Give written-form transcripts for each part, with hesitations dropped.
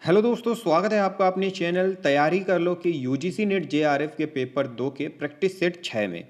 Hello दोस्तों, स्वागत है आपका अपने चैनल तैयारी कर लो कि यूजीसी नेट जेआरएफ के पेपर 2 के प्रैक्टिस सेट 6 में।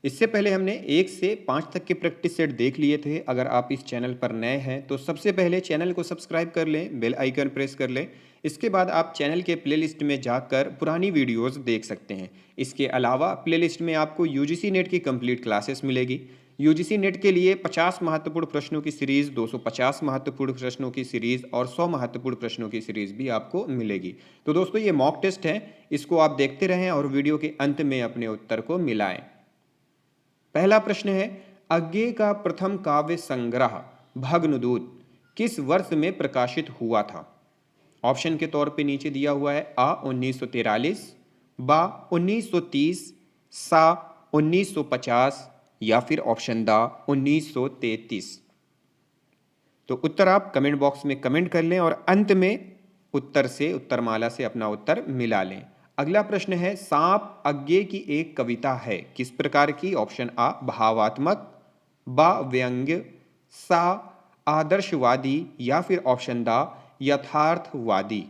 इससे पहले हमने 1 से 5 तक के प्रैक्टिस सेट देख लिए थे। अगर आप इस चैनल पर नए हैं तो सबसे पहले चैनल को सब्सक्राइब कर लें, बेल आइकन प्रेस कर लें। इसके बाद आप चैनल के प्लेलिस्ट में जाकर पुरानी वीडियोस देख सकते हैं। इसके अलावा प्लेलिस्ट में आपको यूजीसी नेट की कंप्लीट क्लासेस मिलेगी। यूजीसी नेट के लिए 50 महत्वपूर्ण प्रश्नों की सीरीज, 250 महत्वपूर्ण प्रश्नों की सीरीज और 100 महत्वपूर्ण प्रश्नों की सीरीज भी आपको मिलेगी। तो दोस्तों, ये मॉक टेस्ट है, इसको आप देखते रहें और वीडियो के अंत में अपने उत्तर को मिलाएं। पहला प्रश्न है, अज्ञे का प्रथम काव्य संग्रह भग्नदूत किस वर्ष में प्रकाशित हुआ था? ऑप्शन के तौर पे नीचे दिया हुआ है। आ 1943, बा 1930, सा 1950 या फिर ऑप्शन दा 1933। तो उत्तर आप कमेंट बॉक्स में कमेंट कर लें और अंत में उत्तरमाला से अपना उत्तर मिला लें। अगला प्रश्न है, सांप अज्ञे की एक कविता है, किस प्रकार की? ऑप्शन आ भावात्मक, बा व्यंग्य, सा आदर्शवादी या फिर ऑप्शन दा यथार्थवादी।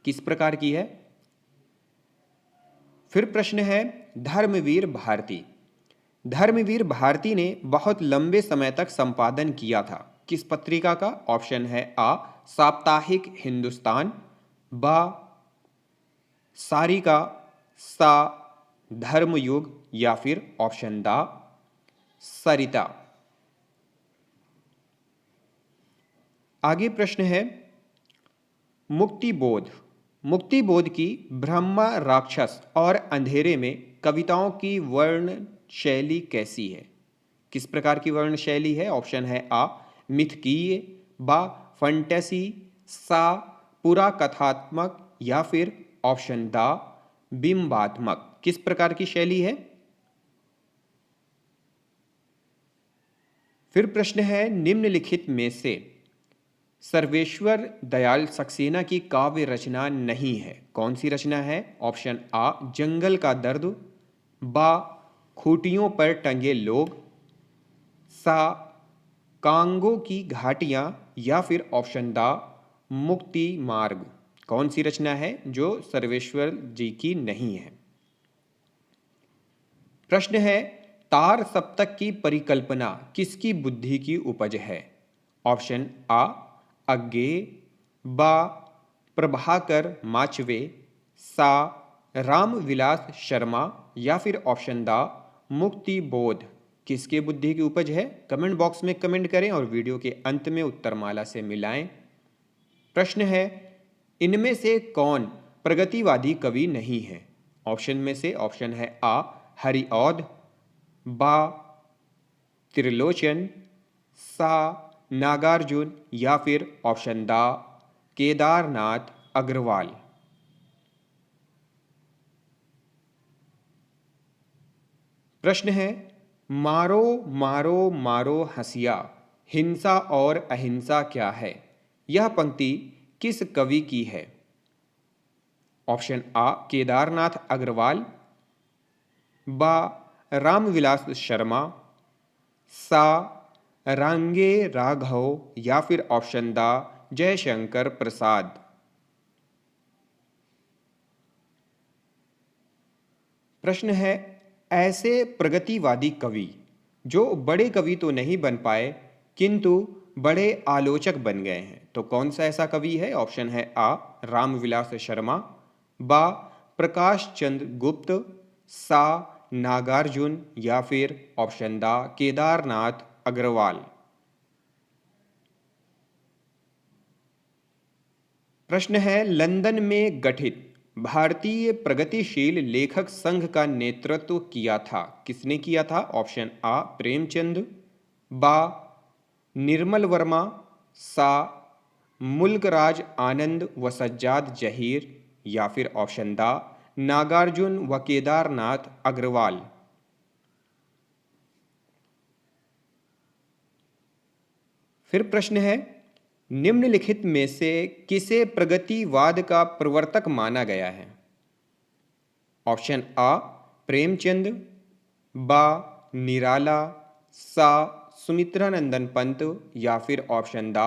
किस प्रकार की है? फिर प्रश्न है, धर्मवीर भारती। धर्मवीर भारती ने बहुत लंबे समय तक संपादन किया था, किस पत्रिका का? ऑप्शन है आ साप्ताहिक हिंदुस्तान, बा सारिका, सा धर्मयुग या फिर ऑप्शन दा सरिता। आगे प्रश्न है, मुक्तिबोध। मुक्तिबोध की ब्रह्मा राक्षस और अंधेरे में कविताओं की वर्ण शैली कैसी है? किस प्रकार की वर्ण शैली है? ऑप्शन है आ मिथकीय, बा फंटेसी, सा पूरा कथात्मक या फिर ऑप्शन दा बिंबात्मक। किस प्रकार की शैली है? फिर प्रश्न है, निम्नलिखित में से सर्वेश्वर दयाल सक्सेना की काव्य रचना नहीं है, कौन सी रचना है? ऑप्शन आ जंगल का दर्द, बा खूटियों पर टंगे लोग, सा कांगो की घाटियां या फिर ऑप्शन दा मुक्ति मार्ग। कौन सी रचना है जो सर्वेश्वर जी की नहीं है? प्रश्न है, तार सप्तक की परिकल्पना किसकी बुद्धि की उपज है? ऑप्शन आ अज्ञे, बा प्रभाकर माचवे, सा रामविलास शर्मा या फिर ऑप्शन दा मुक्ति बोध। किसके बुद्धि की उपज है? कमेंट बॉक्स में कमेंट करें और वीडियो के अंत में उत्तरमाला से मिलाएं। प्रश्न है, इनमें से कौन प्रगतिवादी कवि नहीं है? ऑप्शन में से ऑप्शन है आ हरिऔध, बा त्रिलोचन, सा नागार्जुन या फिर ऑप्शन दा केदारनाथ अग्रवाल। प्रश्न है, मारो मारो मारो हंसिया, हिंसा और अहिंसा क्या है? यह पंक्ति किस कवि की है? ऑप्शन आ केदारनाथ अग्रवाल, बा रामविलास शर्मा, सा रांगे राघव या फिर ऑप्शन दा जयशंकर प्रसाद। प्रश्न है, ऐसे प्रगतिवादी कवि जो बड़े कवि तो नहीं बन पाए किंतु बड़े आलोचक बन गए हैं, तो कौन सा ऐसा कवि है? ऑप्शन है आ रामविलास शर्मा, बा प्रकाश चंद्र गुप्त, सा नागार्जुन या फिर ऑप्शन दा केदारनाथ अग्रवाल। प्रश्न है, लंदन में गठित भारतीय प्रगतिशील लेखक संघ का नेतृत्व किया था, किसने किया था? ऑप्शन आ प्रेमचंद, बा निर्मल वर्मा, सा मुल्कराज आनंद व सज्जाद जहीर या फिर ऑप्शन दा नागार्जुन व केदारनाथ अग्रवाल। फिर प्रश्न है, निम्नलिखित में से किसे प्रगतिवाद का प्रवर्तक माना गया है? ऑप्शन आ प्रेमचंद, बा निराला, सा सुमित्रानंदन पंत या फिर ऑप्शन दा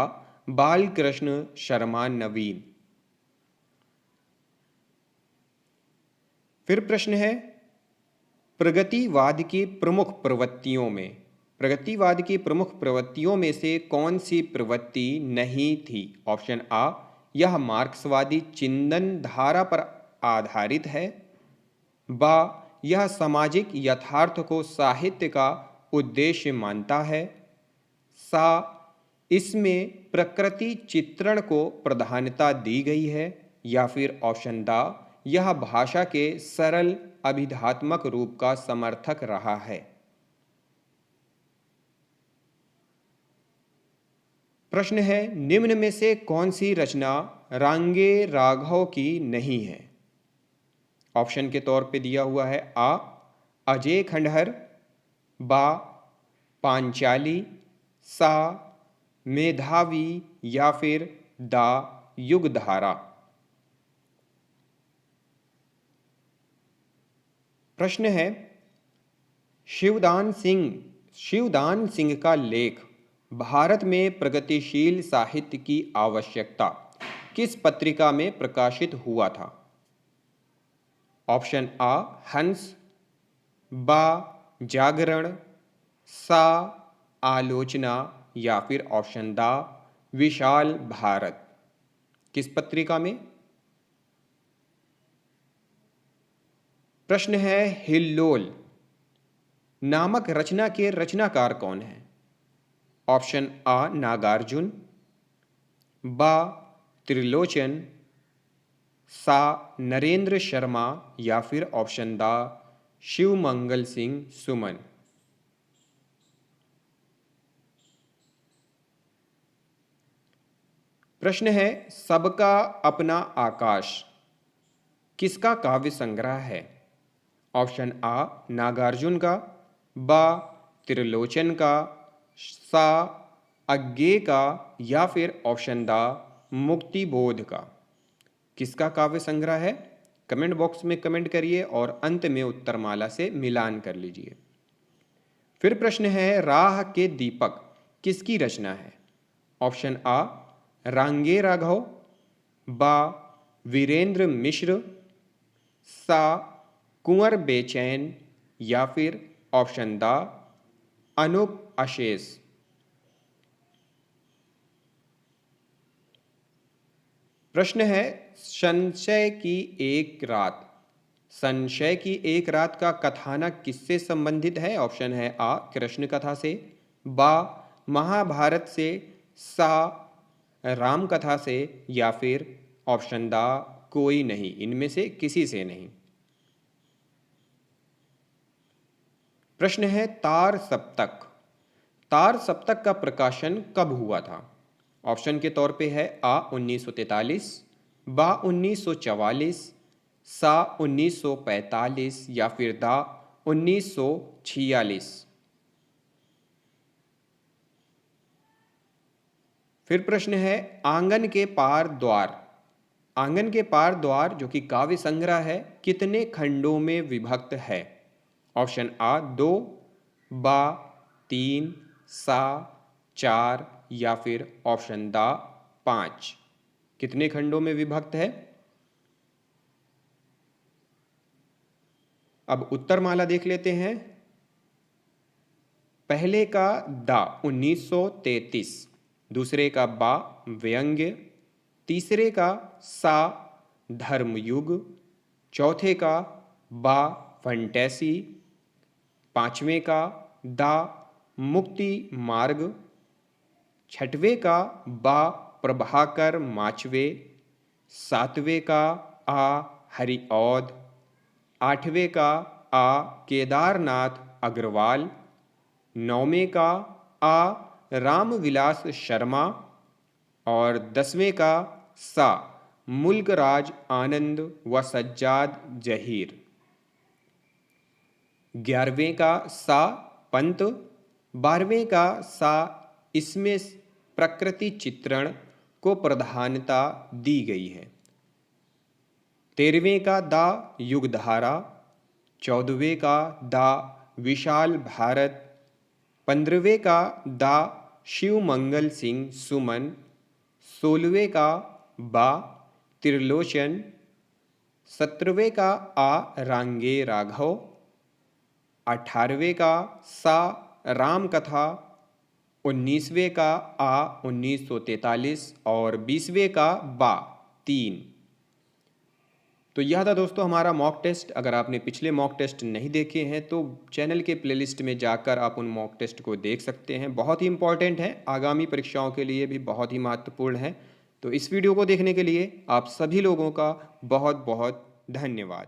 बालकृष्ण शर्मा नवीन। फिर प्रश्न है, प्रगतिवाद की प्रमुख प्रवृत्तियों में से कौन सी प्रवृत्ति नहीं थी? ऑप्शन आ, यह मार्क्सवादी चिंतन धारा पर आधारित है। बा, यह सामाजिक यथार्थ को साहित्य का उद्देश्य मानता है। सा, इसमें प्रकृति चित्रण को प्रधानता दी गई है। या फिर ऑप्शन दा, यह भाषा के सरल अभिधात्मक रूप का समर्थक रहा है। प्रश्न है, निम्न में से कौन सी रचना रांगे राघव की नहीं है? ऑप्शन के तौर पे दिया हुआ है, आ, अजय खंडहर। बा, पांचाली। सा, मेधावी। या फिर दा, युगधारा। प्रश्न है, शिवदान सिंह का लेख भारत में प्रगतिशील साहित्य की आवश्यकता किस पत्रिका में प्रकाशित हुआ था? ऑप्शन आ, हंस। बा, जागरण। सा, आलोचना। या फिर ऑप्शन दा, विशाल भारत। किस पत्रिका में? प्रश्न है, हिल्लोल नामक रचना के रचनाकार कौन है? ऑप्शन आ, नागार्जुन। बा, त्रिलोचन। सा, नरेंद्र शर्मा। या फिर ऑप्शन दा, शिवमंगल सिंह सुमन। प्रश्न है, सबका अपना आकाश किसका काव्य संग्रह है? ऑप्शन आ, नागार्जुन का। बा, त्रिलोचन का। सा, अज्ञे का। या फिर ऑप्शन दा, मुक्तिबोध का। किसका काव्य संग्रह है? कमेंट बॉक्स में कमेंट करिए और अंत में उत्तरमाला से मिलान कर लीजिए। फिर प्रश्न है, राह के दीपक किसकी रचना है? ऑप्शन आ, रांगे राघव। बा, वीरेंद्र मिश्र। सा, कुंवर बेचैन। या फिर ऑप्शन दा, अनूप अशेष। प्रश्न है, संशय की एक रात का कथानक किससे संबंधित है? ऑप्शन है आ, कृष्ण कथा से। बा, महाभारत से। सा, राम कथा से। या फिर ऑप्शन दा, कोई नहीं, इनमें से किसी से नहीं। प्रश्न है, तार सप्तक का प्रकाशन कब हुआ था? ऑप्शन के तौर पे है आ, 1943। बा, 1944। सा, 1945। या फिर दा, 1946। फिर प्रश्न है, आंगन के पार द्वार जो कि काव्य संग्रह है कितने खंडों में विभक्त है? ऑप्शन आ, 2। बा, 3। सा, 4। या फिर ऑप्शन दा, 5। कितने खंडों में विभक्त है? अब उत्तरमाला देख लेते हैं। पहले का दा 1933, दूसरे का बा व्यंग्य, तीसरे का सा धर्मयुग, चौथे का बा फंटेसी, पांचवें का दा मुक्ति मार्ग, छठवें का बा प्रभाकर माचवे, सातवें का आ हरिऔध, आठवें का आ केदारनाथ अग्रवाल, नौवें का आ रामविलास शर्मा और 10वें का सा मुल्कराज आनंद व सज्जाद जहीर, 11वें का सा पंत, 12वें का सा इसमें प्रकृति चित्रण को प्रधानता दी गई है, 13वें का दा युगधारा, 14वें का दा विशाल भारत, 15वें का दा शिवमंगल सिंह सुमन, 16वें का बा त्रिलोचन, 17वें का आ रांगे राघव, 18वें का सा राम कथा, 19वें का आ 1943 और 20वें का बा 3। तो यह था दोस्तों हमारा मॉक टेस्ट। अगर आपने पिछले मॉक टेस्ट नहीं देखे हैं तो चैनल के प्लेलिस्ट में जाकर आप उन मॉक टेस्ट को देख सकते हैं। बहुत ही इंपॉर्टेंट है, आगामी परीक्षाओं के लिए भी बहुत ही महत्वपूर्ण है। तो इस वीडियो को देखने के लिए आप सभी लोगों का बहुत बहुत धन्यवाद।